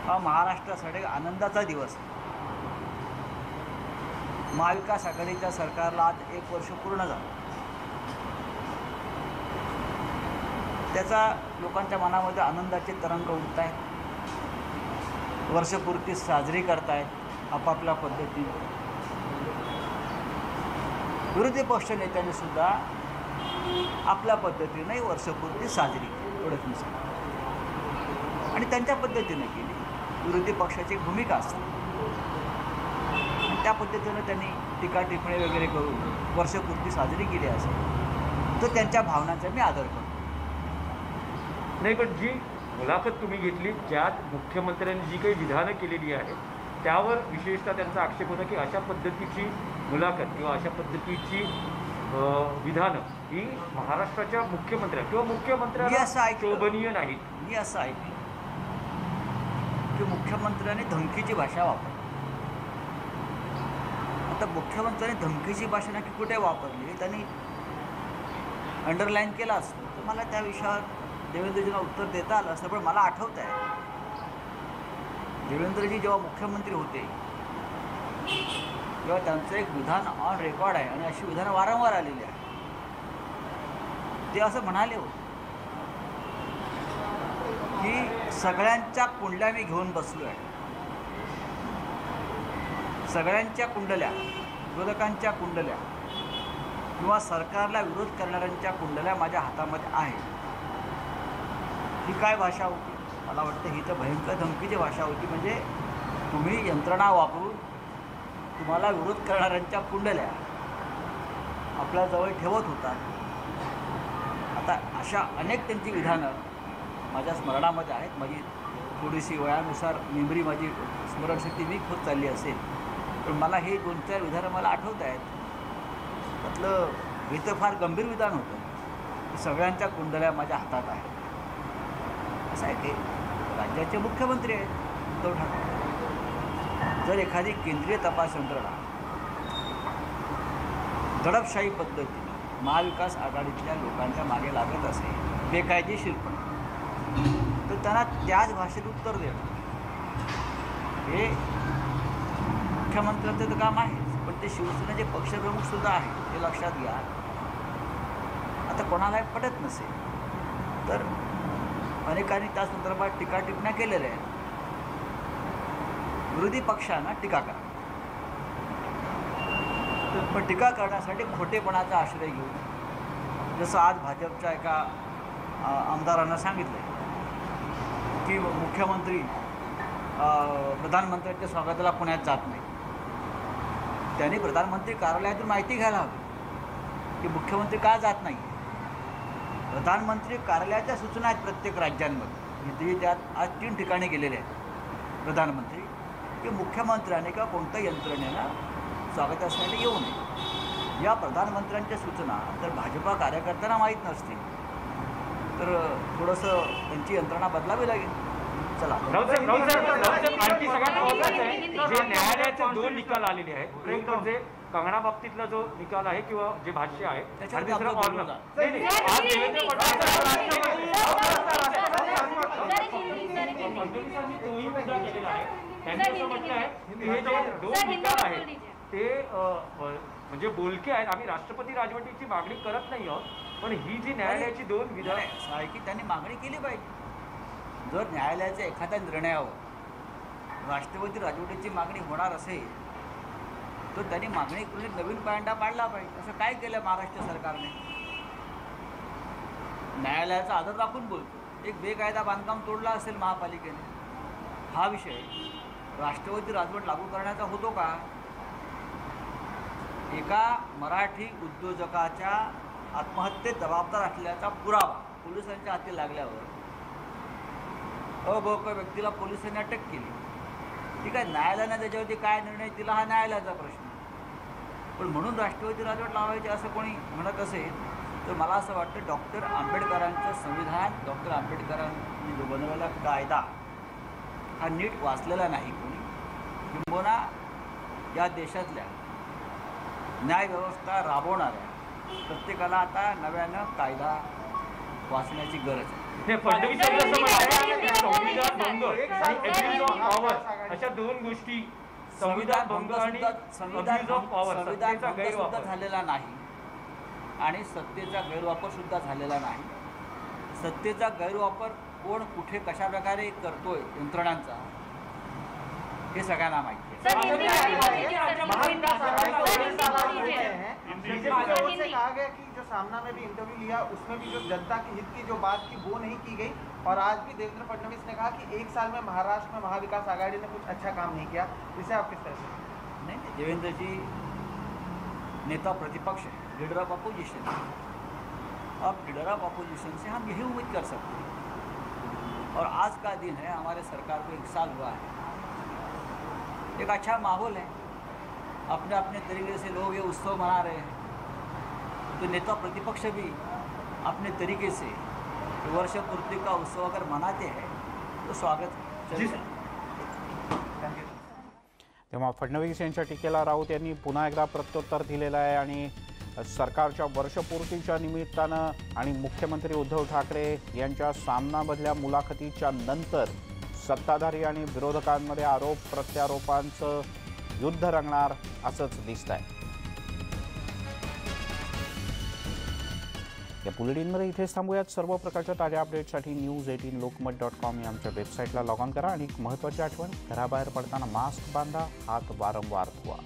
हा महाराष्ट्रासाठी आनंदाचा दिवस. महाविकास आघाडीच्या सरकारला आज 1 वर्ष पूर्ण झालं. त्याचा लोकांच्या मनामध्ये आनंदाचे तरंग उडत आहेत. वर्षपूर्ती साजरी करतायत आपापल्या पद्धतीने. विरोधी पक्ष नेत्यांनी सुद्धा आपल्या पद्धतीने वर्षपूर्ती साजरी ओळखली आणि त्यांच्या पद्धतीने केली. विरोधी पक्षाची भूमिका असते आणि त्या पद्धतीनं त्यांनी टीका टिप्पणी वगैरे करून वर्षपूर्ती साजरी केली असेल तर त्यांच्या भावनांचा मी आदर करतो. नाही, पण जी मुलाखत तुम्ही घेतली ज्यात मुख्यमंत्र्यांनी जी काही विधानं केलेली आहेत त्यावर विशेषतः त्यांचा आक्षेप होता की अशा पद्धतीची मुलाखत किंवा अशा पद्धतीची विधानं ही महाराष्ट्राच्या मुख्यमंत्र्या मुख्यमंत्र्यांना शोभनीय नाहीत. मी असं ऐकलं की मुख्यमंत्र्यांनी धमकीची भाषा वापरली. आता मुख्यमंत्र्यांनी धमकीची भाषा नक्की कुठे वापरली त्यांनी अंडरलाईन केलं असतं तर मला त्या विषयावर देवेंद्रजींना उत्तर देता आलं असतं. पण मला आठवत आहे देवेंद्रजी जेव्हा मुख्यमंत्री होते तेव्हा त्यांचं एक विधान ऑन रेकॉर्ड आहे आणि अशी विधानं वारंवार आलेली आहे. ते असं म्हणाले होते की सगळ्यांच्या कुंडल्या मी घेऊन बसलो आहे. सगळ्यांच्या कुंडल्या, विरोधकांच्या कुंडल्या किंवा सरकारला विरोध करणाऱ्यांच्या कुंडल्या माझ्या हातामध्ये आहेत. ही काय भाषा होती? मला वाटतं ही तर भयंकर धमकीची भाषा होती. म्हणजे तुम्ही यंत्रणा वापरून तुम्हाला विरोध करणाऱ्यांच्या कुंडल्या आपल्याजवळ ठेवत होतात. आता अशा अनेक त्यांची विधानं माझ्या स्मरणामध्ये आहेत. माझी थोडीशी वयानुसार मेमरी माझी स्मरणशक्ती वीक होत चालली असेल पण मला हे 2-4 विधानं मला आठवत आहेत. त्यातलं हे तर फार गंभीर विधान होतं की सगळ्यांच्या कुंडल्या माझ्या हातात आहेत. असं आहे की राज्याचे मुख्यमंत्री आहेत उद्धव ठाकरे. जर एखादी केंद्रीय तपास यंत्रणा दडपशाही पद्धतीने महाविकास आघाडीतल्या लोकांच्या मागे लागत असेल बेकायदेशीरपणे तर त्यांना त्याच भाषेत उत्तर देणं हे मुख्यमंत्र्यांचं तर काम आहेच. पण ते शिवसेनेचे पक्षप्रमुखसुद्धा आहेत हे लक्षात घ्या. आता कोणालाही पटत नसेल तर अनेकांनी त्या संदर्भात टीका टिप्पण्या केलेल्या आहेत. विरोधी पक्षांना टीका करा पण टीका करण्यासाठी खोटेपणाचा आश्रय घेऊन जसं आज भाजपच्या एका आमदारांना सांगितलं की मुख्यमंत्री प्रधानमंत्र्यांच्या स्वागताला पुण्यात जात नाही. त्यांनी प्रधानमंत्री कार्यालयातून माहिती घ्यायला हवी की मुख्यमंत्री का जात नाही. प्रधानमंत्री कार्यालयाच्या सूचना आहेत प्रत्येक राज्यांमध्ये. त्यात आज 3 ठिकाणी गेलेले आहेत प्रधानमंत्री की मुख्यमंत्र्याने किंवा कोणत्या यंत्रणेला स्वागतासाठी येऊ नये. या प्रधानमंत्र्यांच्या सूचना जर भाजपा कार्यकर्त्यांना माहीत नसतील तर थोडंसं त्यांची यंत्रणा बदलावी लागेल. चला आणखी सगळ्यात महत्त्वाचं आहे जे न्यायालयाचे 2 निकाल आलेले आहेत. एक म्हणजे कंगना बाबतीतला जो निकाल आहे किंवा जे भाष्य आहे त्याच्यावर ते म्हणजे बोलके आहेत. आम्ही राष्ट्रपती राजवटीची मागणी करत नाही आहोत पण ही जी न्यायालयाची 2 विधानं आहे की त्यांनी मागणी केली पाहिजे. जर न्यायालयाच्या एखाद्या निर्णयावर राष्ट्रपती राजवटीची मागणी होणार असेल तर त्यांनी मागणी करून नवीन पायंडा पाडला पाहिजे. असं काय केलं महाराष्ट्र सरकारने? न्यायालयाचा आदर राखून बोलतो. एक बेकायदा बांधकाम तोडला असेल महापालिकेने. हा विषय राष्ट्रपती राजवट लागू करण्याचा होतो का? एका मराठी उद्योजकाच्या आत्महत्येत जबाबदार असल्याचा पुरावा पोलिसांच्या हाती लागल्यावर अबोक व्यक्तीला पोलिसांनी अटक केली. ठीक आहे, न्यायालयाने त्याच्यावरती काय निर्णय दिला हा न्यायालयाचा प्रश्न. पण म्हणून राष्ट्रपती राजवट लावायची असं कोणी म्हणत असेल तर मला असं वाटतं डॉक्टर आंबेडकरांचं संविधान, डॉक्टर आंबेडकरांनी जो बनवलेला कायदा हा नीट वाचलेला नाही कोणी. किंबहुना या देशातल्या न्यायव्यवस्था राबवणाऱ्या प्रत्येकाला आता नव्यानं कायदा वाचण्याची गरज आहे. नाही, फडणवीसांचं असं म्हणणं आहे की संविधान भंग आणि अब्यूज ऑफ पॉवर अशा दोन गोष्टी, संविधान भंग आणि अब्यूज ऑफ पॉवर, संविधान सत्तेचा भंग सुद्धा गैरवापर झालेला नाही आणि सत्तेचा गैरवापर सुद्धा झालेला नाही. सत्तेचा गैरवापर कोण कुठे कशा प्रकारे करतोय यंत्रणांचा हे सगळ्यांना माहिती आहे. से कहा गया कि जो सामना में भी इंटरव्यू लिया उसमें भी जो जनता के हित की जो बात की वो नहीं की गई, और आज भी देवेंद्र फडणवीस ने कहा कि 1 साल में महाराष्ट्र में महाविकास आघाड़ी ने कुछ अच्छा काम नहीं किया. इसे आप किस तरह से? नहीं, देवेंद्र जी नेता प्रतिपक्ष है, लीडर ऑफ अपोजिशन. अब लीडर ऑफ अपोजिशन से हम यही उम्मीद कर सकते हैं. और आज का दिन है, हमारे सरकार को 1 साल हुआ है, एक अच्छा माहौल है, अपने अपने तरीके से लोग ये उत्सव मना रहे हैं. तो नेता प्रतिपक्ष भी अपने तरीके से वर्ष पूर्ति का उत्सव अगर मनाते हैं तो स्वागत है. तेव्हा फडणवीस यांच्या टीकेला राऊत यांनी पुन्हा एकदा प्रत्युत्तर दिलेलं आहे आणि सरकारच्या वर्षपूर्तीच्या निमित्तानं आणि मुख्यमंत्री उद्धव ठाकरे यांच्या सामनामधल्या मुलाखतीच्या नंतर सत्ताधारी आणि विरोधकांमध्ये आरोप प्रत्यारोपांचं युद्ध रंगणार असंच दिसतंय. या बुलेटिनमध्ये इथेच थांबूयात. सर्व प्रकारच्या ताज्या अपडेटसाठी news18lokmat.com या आमच्या वेबसाईटला लॉग ऑन करा आणि एक महत्त्वाची आठवण, घराबाहेर पडताना मास्क बांधा, हात वारंवार धुवा.